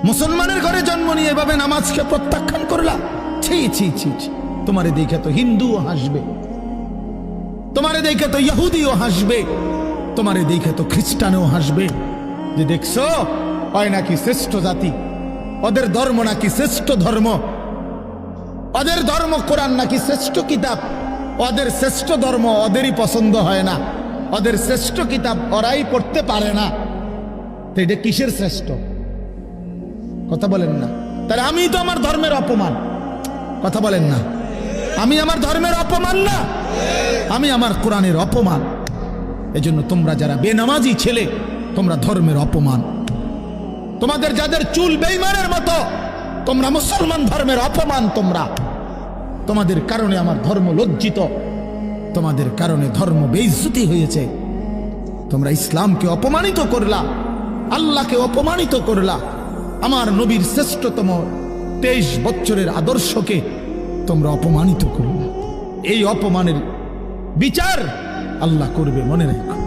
মুসলমানের ঘরে জন্ম নিয়ে এভাবে নামাজকে প্রত্যাখ্যান করলা। ছি ছি ছি ছি। তোমারে দেখে তো হিন্দুও হাসবে, তোমারে দেখে তো ইহুদিও হাসবে, তোমারে দেখে তো খ্রিস্টানও হাসবে, যে দেখছো হয় নাকি শ্রেষ্ঠ জাতি, ওদের ধর্ম নাকি শ্রেষ্ঠ ধর্ম, ওদের ধর্ম কোরআন নাকি শ্রেষ্ঠ কিতাব, ওদের শ্রেষ্ঠ ধর্ম ওদেরই পছন্দ হয় না, ওদের শ্রেষ্ঠ কিতাব ওরাই পড়তে পারে না। তো এটা কিসের শ্রেষ্ঠ? কথা বলেন না। তাহলে আমি তো আমার ধর্মের অপমান। কথা বলেন না। আমি আমার ধর্মের অপমান না, আমি আমার কোরআনের অপমান। এজন্য তোমরা যারা বেনামাজি ছেলে, তোমরা ধর্মের অপমান। তোমাদের যাদের চুল বেঈমানের মতো, তোমরা মুসলমান ধর্মের অপমান। তোমাদের কারণে আমার ধর্ম লজ্জিত, তোমাদের কারণে ধর্ম বেইজ্জতি হয়েছে। তোমরা ইসলামকে অপমানিত করলা, আল্লাহকে অপমানিত করলা, আমার নবীর শ্রেষ্ঠতম 23 বছরের আদর্শকে তোমরা অপমানিত করলা। এই অপমানের বিচার আল্লাহ করবে, মনে রাখো।